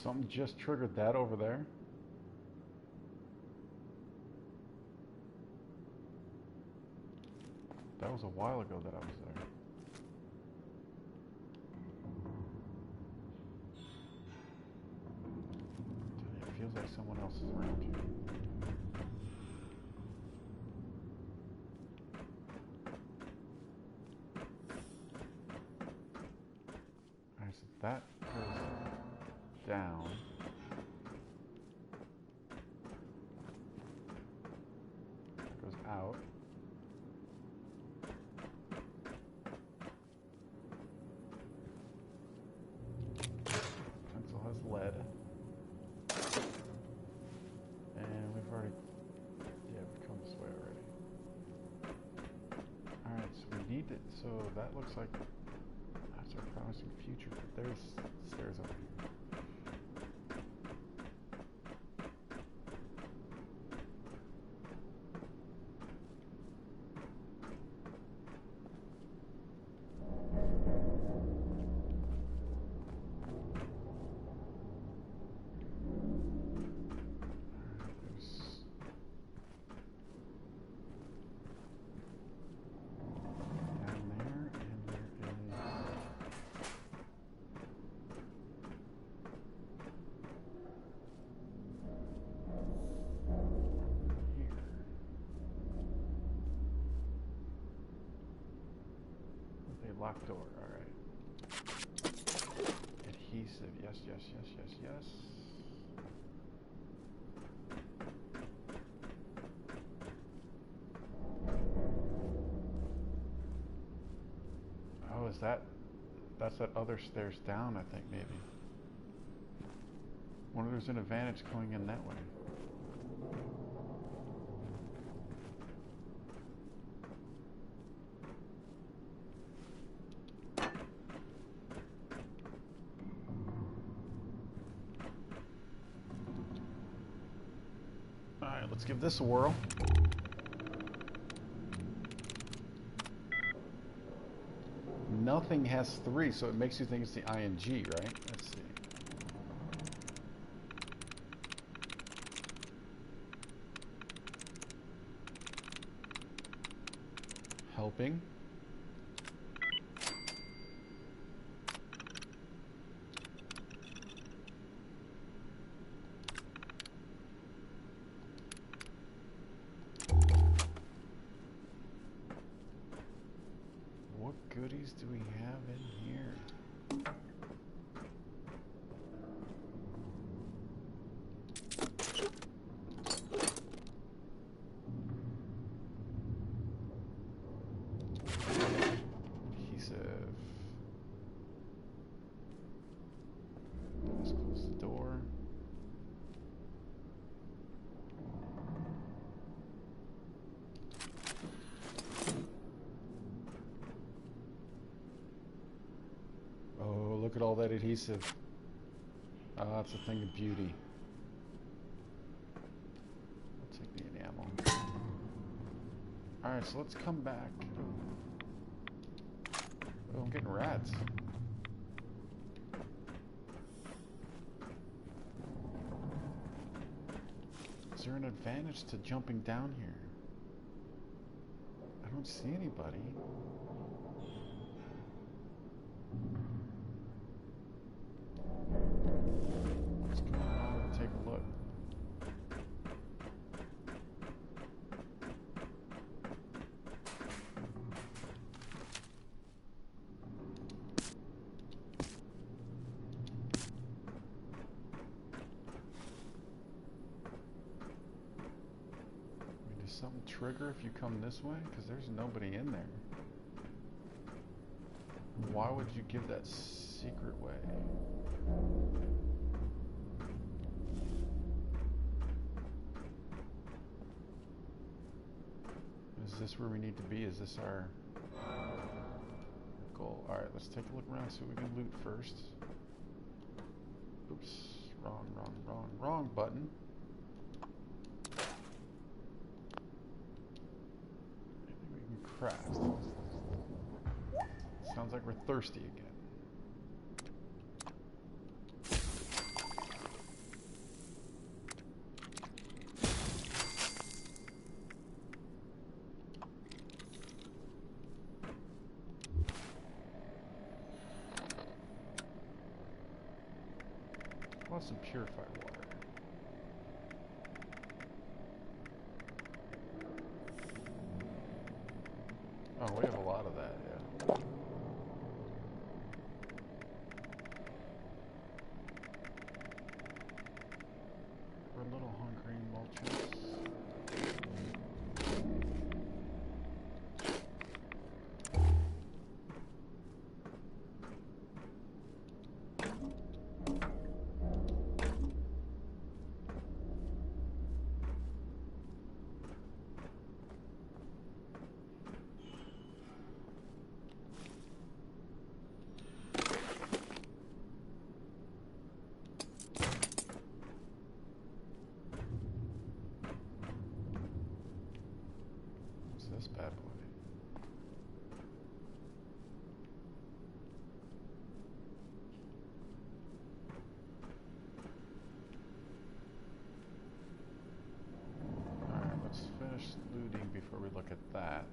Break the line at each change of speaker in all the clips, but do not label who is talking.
Something just triggered that over there. That was a while ago that I was there. It feels like someone else is around you. Alright, so that goes down. That goes out. Pencil has lead. And we've already... Yeah, we've come this way already. Alright, so we need to... So that looks like... That's our promising future, but there's stairs over here. Locked door, alright. Adhesive, yes, yes, yes, yes, yes. Oh, is that's that other stairs down, I think, maybe. Wonder if there's an advantage going in that way. Alright, let's give this a whirl. Nothing has 3, so it makes you think it's the ing, right? Let's see. Helping. What goodies do we have in here? Adhesive. Let's close the door. Oh, look at all that adhesive. Ah, it's a thing of beauty. I'll take the enamel. Alright, so let's come back. Oh, I'm getting rats. Is there an advantage to jumping down here? I don't see anybody. Let's go around and take a look. Does something trigger if you come this way? Because there's nobody in there. Why would you give that secret way? Is this where we need to be? Is this our goal? Alright, let's take a look around, see what we can loot first. Oops, wrong button. Anything we can craft. Sounds like we're thirsty again. How about some purified water? Oh, we have a lot of that, yeah. We're a little hungry, Moltres. This bad boy. Alright, let's finish looting before we look at that.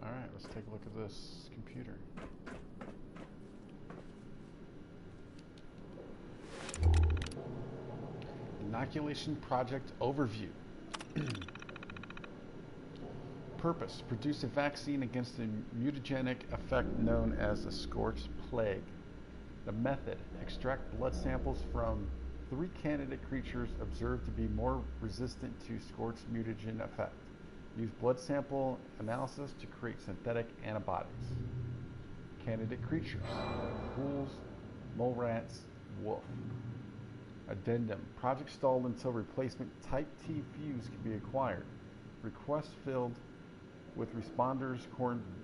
Alright, let's take a look at this computer. Inoculation Project Overview. Purpose: produce a vaccine against a mutagenic effect known as the Scorched Plague. The method: extract blood samples from 3 candidate creatures observed to be more resistant to Scorched mutagen effect. Use blood sample analysis to create synthetic antibodies. Candidate creatures: ghouls, mole rats, wolf. Addendum: project stalled until replacement Type T fuse can be acquired. Request filled with responders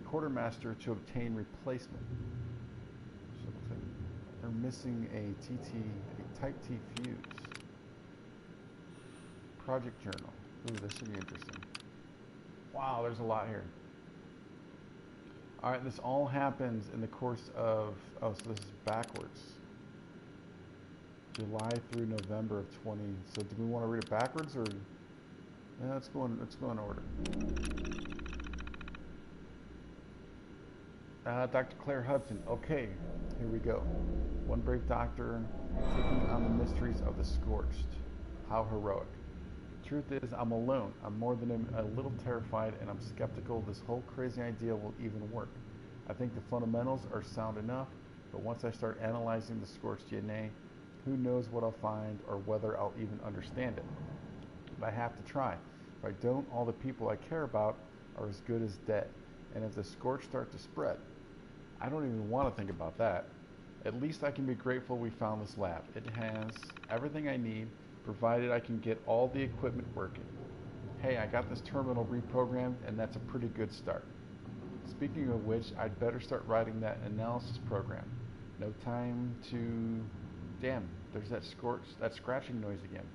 quartermaster to obtain replacement. So it looks like they're missing a Type T fuse. Project journal. Ooh, this should be interesting. Wow, there's a lot here. Alright, this all happens in the course of, oh, so this is backwards. July through November of 20. So do we want to read it backwards or? Yeah, let's go in order. Dr. Claire Hudson. Okay, here we go. One brave doctor taking on the mysteries of the Scorched. How heroic. Truth is, I'm alone. I'm more than a little terrified, and I'm skeptical this whole crazy idea will even work. I think the fundamentals are sound enough, but once I start analyzing the Scorched DNA, who knows what I'll find or whether I'll even understand it. But I have to try. If I don't, all the people I care about are as good as dead. And if the Scorched start to spread, I don't even want to think about that. At least I can be grateful we found this lab. It has everything I need, provided I can get all the equipment working. Hey, I got this terminal reprogrammed, and that's a pretty good start. Speaking of which, I'd better start writing that analysis program. No time to... Damn, there's that scratching noise again.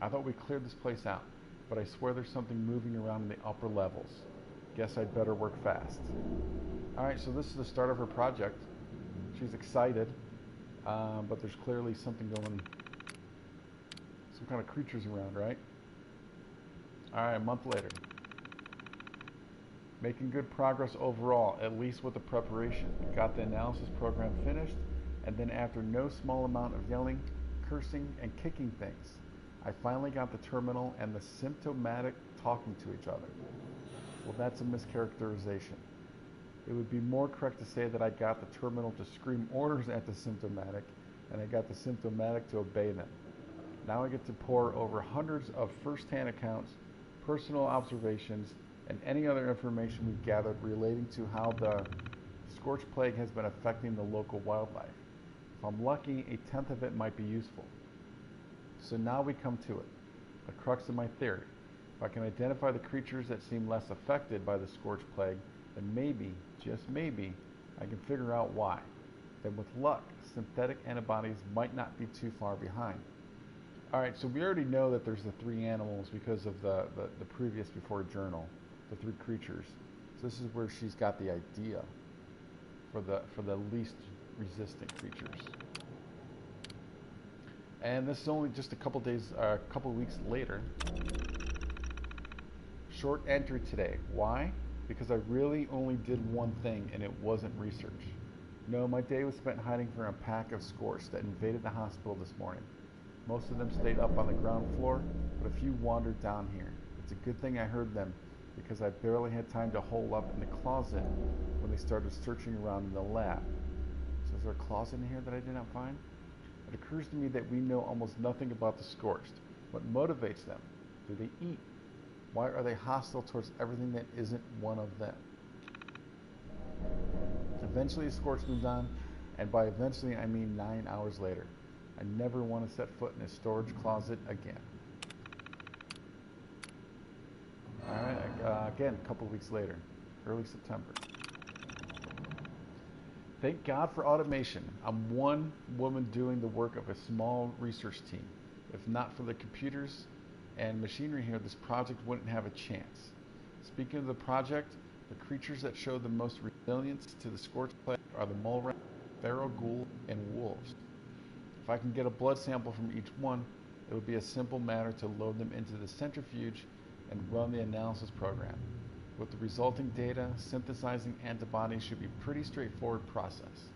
I thought we cleared this place out, but I swear there's something moving around in the upper levels. Guess I'd better work fast. Alright, so this is the start of her project. She's excited, but there's clearly something going, some kind of creatures around, right? Alright, a month later. Making good progress overall, at least with the preparation. Got the analysis program finished, and then after no small amount of yelling, cursing, and kicking things, I finally got the terminal and the symptomatic talking to each other. Well, that's a mischaracterization. It would be more correct to say that I got the terminal to scream orders at the symptomatic, and I got the symptomatic to obey them. Now I get to pour over hundreds of first-hand accounts, personal observations, and any other information we've gathered relating to how the Scorched Plague has been affecting the local wildlife. If I'm lucky, a tenth of it might be useful. So now we come to it, the crux of my theory. If I can identify the creatures that seem less affected by the Scorched Plague, then maybe, just maybe, I can figure out why. Then with luck, synthetic antibodies might not be too far behind. Alright, so we already know that there's the 3 animals because of the previous before journal, the 3 creatures. So this is where she's got the idea for the least resistant creatures. And this is only just a couple days, a couple weeks later. Short entry today. Why? Because I really only did one thing, and it wasn't research. No, my day was spent hiding from a pack of Scorched that invaded the hospital this morning. Most of them stayed up on the ground floor, but a few wandered down here. It's a good thing I heard them, because I barely had time to hole up in the closet when they started searching around in the lab. So is there a closet in here that I did not find? It occurs to me that we know almost nothing about the Scorched. What motivates them? Do they eat? Why are they hostile towards everything that isn't one of them? Eventually, the Scorched moved on, and by eventually, I mean 9 hours later. I never want to set foot in a storage closet again. Alright, again, a couple weeks later, early September. Thank God for automation. I'm one woman doing the work of a small research team. If not for the computers and machinery here, this project wouldn't have a chance. Speaking of the project, the creatures that show the most resilience to the Scorched plague are the mole rat, feral ghoul, and wolves. If I can get a blood sample from each one, it would be a simple matter to load them into the centrifuge and run the analysis program. With the resulting data, synthesizing antibodies should be a pretty straightforward process.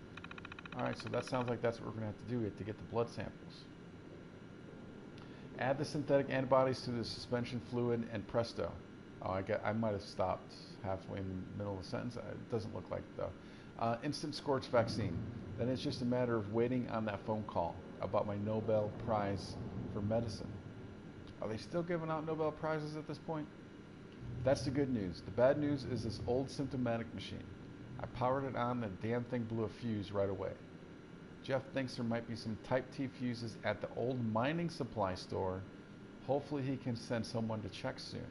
Alright, so that sounds like that's what we're going to have to do to get the blood samples. Add the synthetic antibodies to the suspension fluid and presto. Oh, I might have stopped halfway in the middle of the sentence. It doesn't look like it though. Instant Scorched vaccine. Then it's just a matter of waiting on that phone call about my Nobel Prize for medicine. Are they still giving out Nobel Prizes at this point? That's the good news. The bad news is this old symptomatic machine. I powered it on, the damn thing blew a fuse right away. Jeff thinks there might be some Type T fuses at the old mining supply store. Hopefully he can send someone to check soon.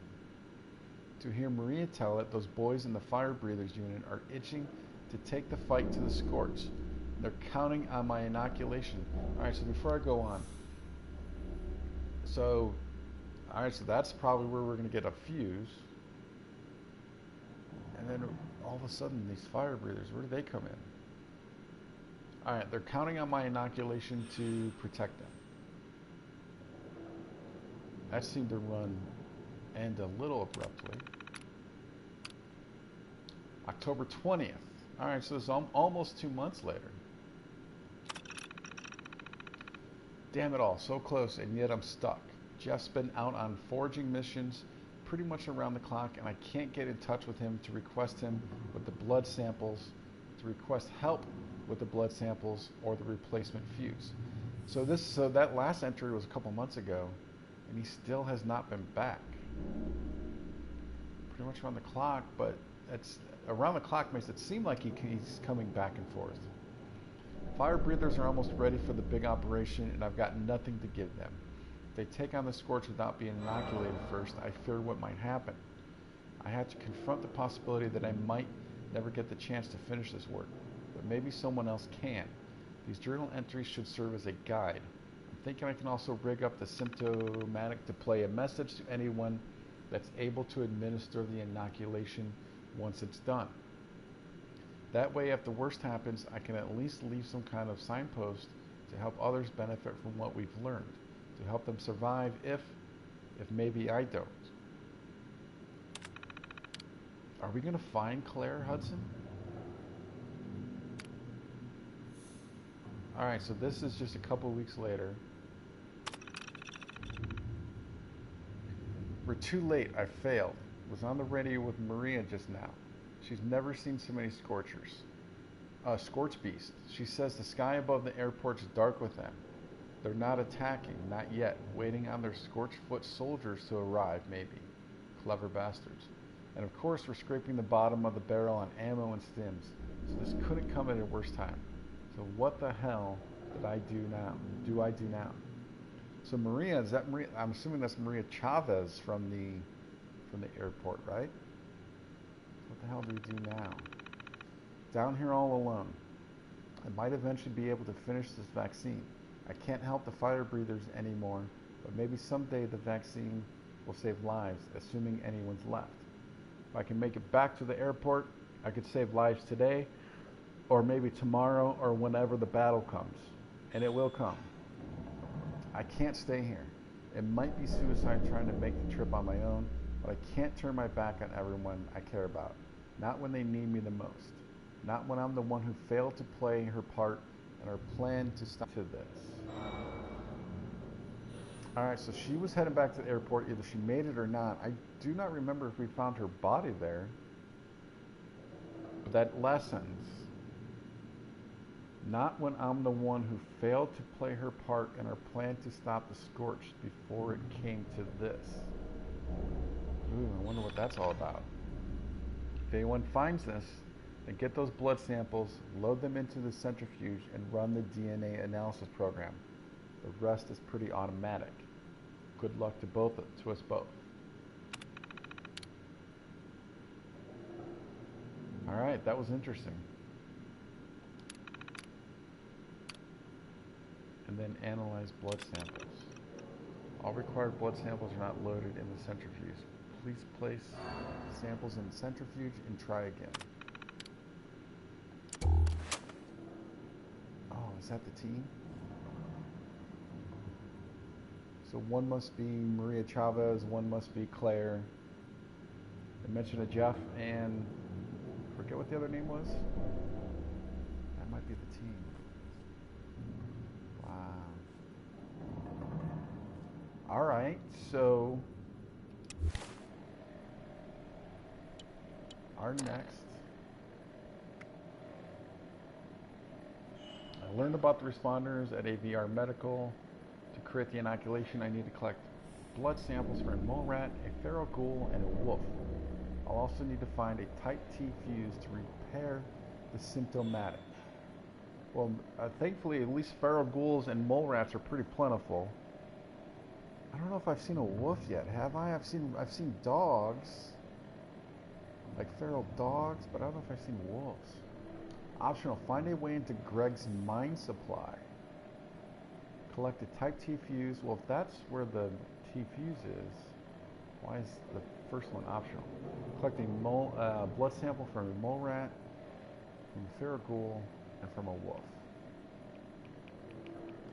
To hear Maria tell it, those boys in the fire breathers unit are itching to take the fight to the Scorched. They're counting on my inoculation. Alright, so before I go on. Alright, so that's probably where we're going to get a fuse. And then all of a sudden, these fire breathers, where do they come in? Alright, they're counting on my inoculation to protect them. That seemed to end a little abruptly. October 20th. Alright, so it's almost 2 months later. Damn it all, so close, and yet I'm stuck. Jeff's been out on foraging missions pretty much around the clock, and I can't get in touch with him to request him with the blood samples, to request help with the blood samples or the replacement fuse. So that last entry was a couple months ago, and he still has not been back. Pretty much around the clock, but it's around the clock makes it seem like he's coming back and forth. Fire breathers are almost ready for the big operation, and I've got nothing to give them. If they take on the Scorched without being inoculated first, I fear what might happen. I have to confront the possibility that I might never get the chance to finish this work, but maybe someone else can. These journal entries should serve as a guide. I'm thinking I can also rig up the symptomatic to play a message to anyone that's able to administer the inoculation once it's done. That way, if the worst happens, I can at least leave some kind of signpost to help others benefit from what we've learned, to help them survive if maybe I don't. Are we going to find Claire Hudson? Alright, so this is just a couple weeks later. We're too late. I failed. Was on the radio with Maria just now. She's never seen so many Scorchers. Scorch beasts. She says the sky above the airport's dark with them. They're not attacking, not yet. Waiting on their scorched foot soldiers to arrive, maybe. Clever bastards. And of course, we're scraping the bottom of the barrel on ammo and stims. So this couldn't come at a worse time. So what the hell did I do now? Do I do now? So Maria, is that Maria? I'm assuming that's Maria Chavez from the airport, right? What the hell do we do now? Down here all alone. I might eventually be able to finish this vaccine. I can't help the fire breathers anymore, but maybe someday the vaccine will save lives, assuming anyone's left. If I can make it back to the airport, I could save lives today, or maybe tomorrow, or whenever the battle comes. And it will come. I can't stay here. It might be suicide trying to make the trip on my own, but I can't turn my back on everyone I care about. Not when they need me the most. Not when I'm the one who failed to play her part in our plan to stop to this. Alright, so she was heading back to the airport. Either she made it or not. I do not remember if we found her body there. But that last sentence. Not when I'm the one who failed to play her part in our plan to stop the Scorched before it came to this. Ooh, I wonder what that's all about. If anyone finds this, then get those blood samples, load them into the centrifuge, and run the DNA analysis program. The rest is pretty automatic. Good luck to us both. Alright, that was interesting. And then analyze blood samples. All required blood samples are not loaded in the centrifuge. Please place samples in the centrifuge and try again. Oh, is that the team? So one must be Maria Chavez, one must be Claire. They mentioned a Jeff and forget what the other name was. That might be the team. All right, so our next, I learned about the responders at AVR Medical. To create the inoculation, I need to collect blood samples for a mole rat, a feral ghoul, and a wolf. I'll also need to find a type T fuse to repair the symptomatic. Well, thankfully, at least feral ghouls and mole rats are pretty plentiful. I don't know if I've seen a wolf yet, have I? I've seen dogs, like feral dogs, but I don't know if I've seen wolves. Optional, find a way into Greg's mine supply. Collect a type T fuse. Well, if that's where the T fuse is, why is the first one optional? Collect a blood sample from a mole rat, from a feral ghoul, and from a wolf.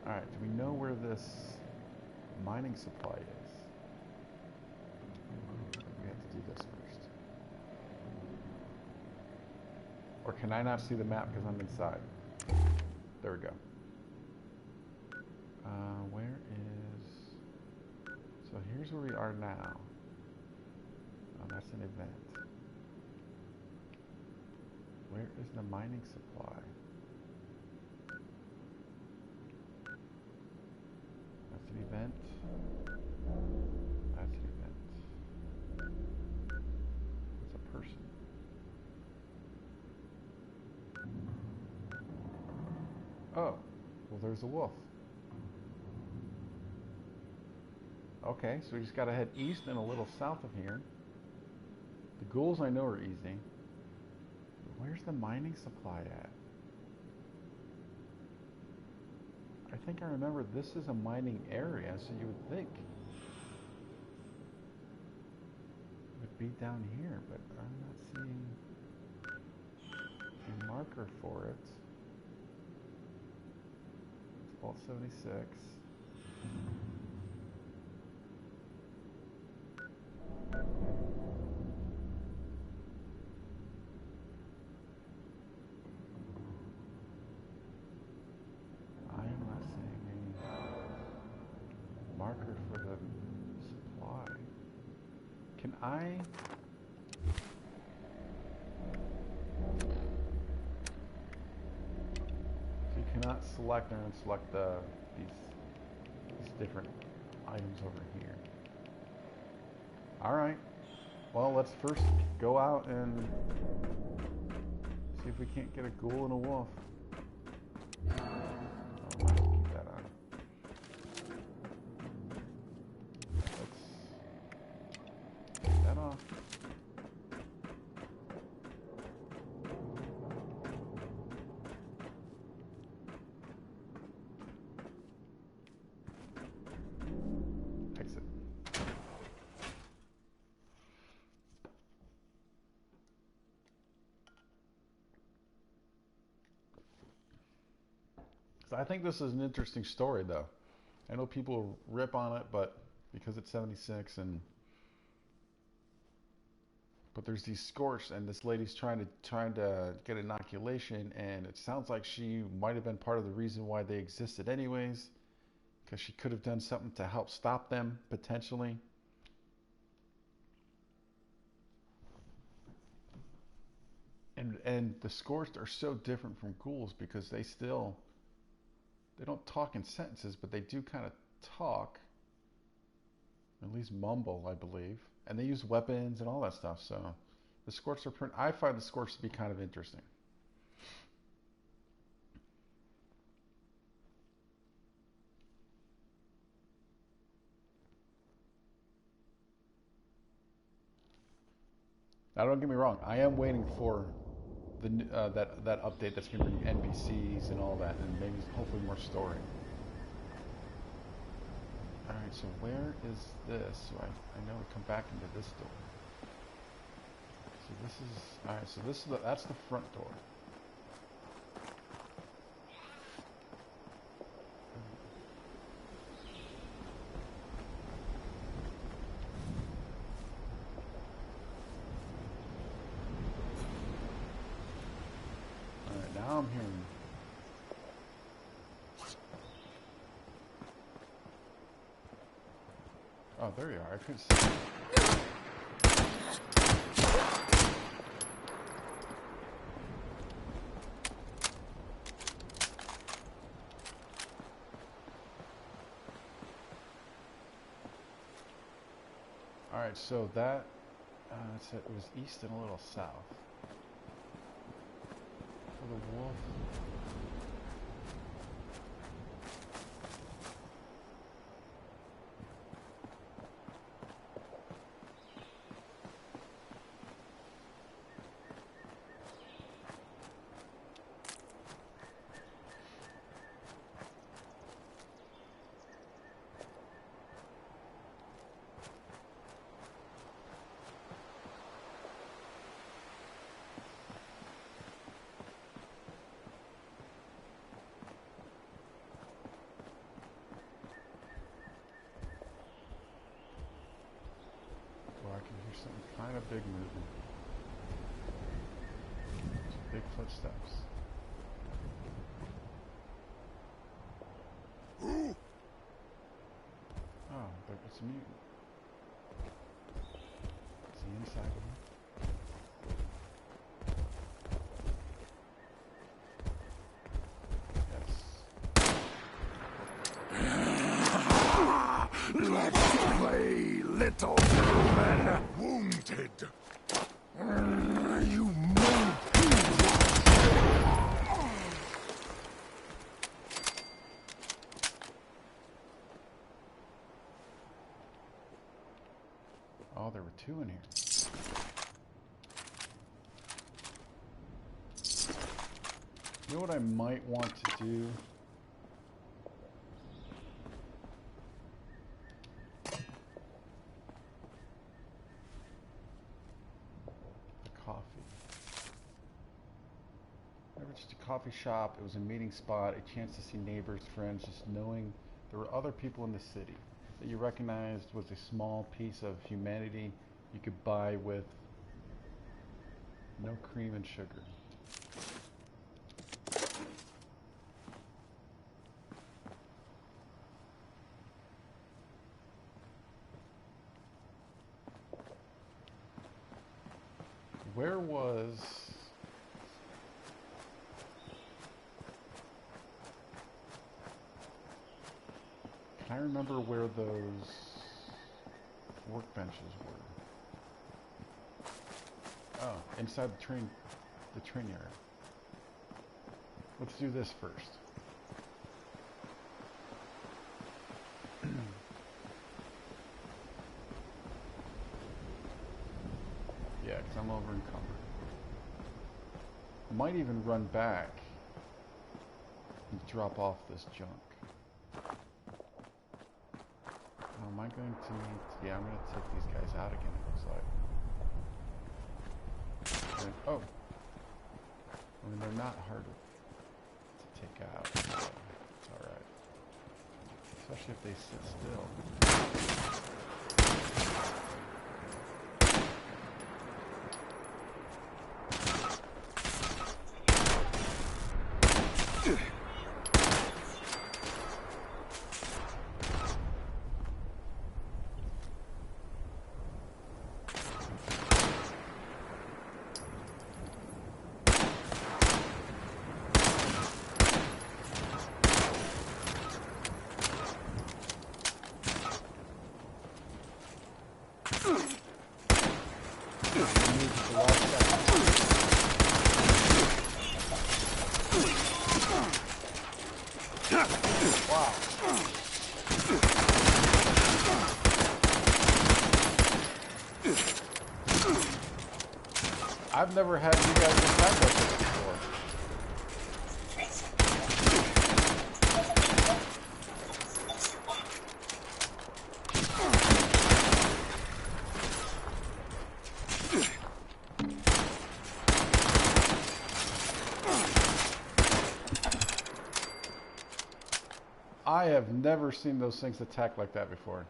Alright, do we know where this mining supply is? We have to do this first. Or can I not see the map because I'm inside? There we go. Where is... So here's where we are now. Oh, that's an event. Where is the mining supply? That's an event. That's an event. It's a person. Oh, well there's a wolf. Okay, so we just gotta head east and a little south of here. The ghouls I know are easy. Where's the mining supply at? I think I remember this is a mining area, so you would think it would be down here, but I'm not seeing a marker for it. It's Vault 76. Marker for the supply. Can I... So you cannot select and unselect these different items over here. Alright. Well, let's first go out and see if we can't get a ghoul and a wolf. Oh, let's keep that on. That off. Exit. So I think this is an interesting story, though. I know people rip on it, but because it's 76 and but there's these scorched, and this lady's trying to get inoculation, and it sounds like she might have been part of the reason why they existed anyways, because she could have done something to help stop them potentially. And the scorched are so different from ghouls because they don't talk in sentences, but they do kind of talk, at least mumble, I believe, and they use weapons and all that stuff. So the scorched are I find the scorched to be kind of interesting. Now, don't get me wrong. I am waiting for that update that's going to bring NPCs and all that, and maybe hopefully more story. All right, so where is this? So I know we come back into this door. So this is all right. So this is that's the front door. All right, now I'm hearing. Oh, there you are. I couldn't see. All right, so that it was east and a little south. For the wolf. Something kind of big movement. Big footsteps. Oh, but it's a mutant. Is he inside of him?
Yes. Let's play, little human. Wounded. You move.
Oh, there were two in here. You know what I might want to do? Coffee shop, it was a meeting spot, a chance to see neighbors, friends, just knowing there were other people in the city that you recognized was a small piece of humanity you could buy with no cream and sugar. Where was... I remember where those workbenches were. Oh, inside the train yard. Let's do this first. Yeah, because I'm over encumbered. I might even run back and drop off this junk. Am I going to need to... Yeah, I'm going to take these guys out again, it looks like. Oh. I mean, they're not hard to take out, so it's alright. Especially if they sit still. Wow. I've never had you guys attack like this before. I have never seen those things attack like that before.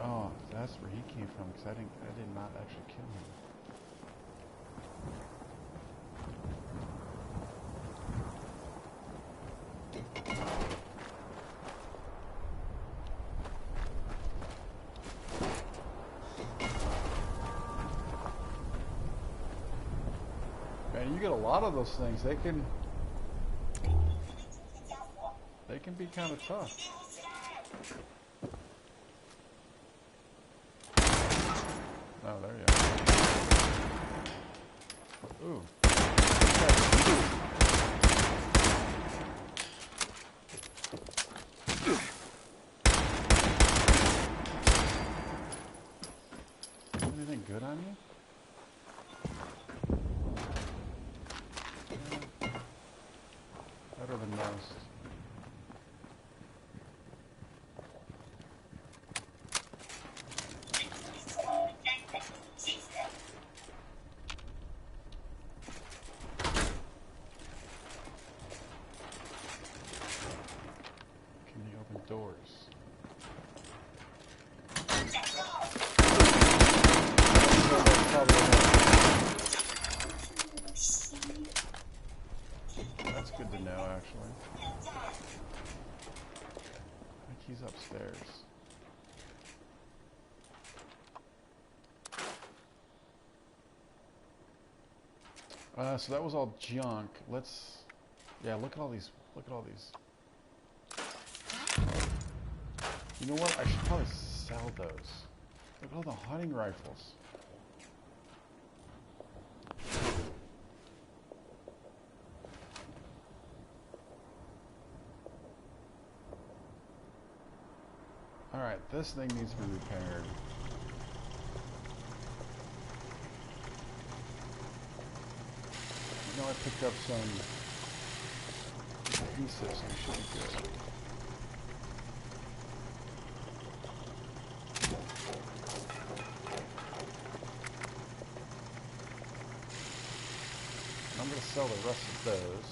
Oh, that's where he came from, because I did not actually kill him. Man, you get a lot of those things. They can be kind of tough. Oh, there you go. Ooh. Anything good on you? Better than most. Can you open doors? That's good to know, actually. I think he's upstairs. So that was all junk. Yeah, look at all these. Look at all these. You know what? I should probably sell those. Look at all the hunting rifles. Alright, this thing needs to be repaired. You know, I picked up some pieces, so we should be good. I'm going to sell the rest of those.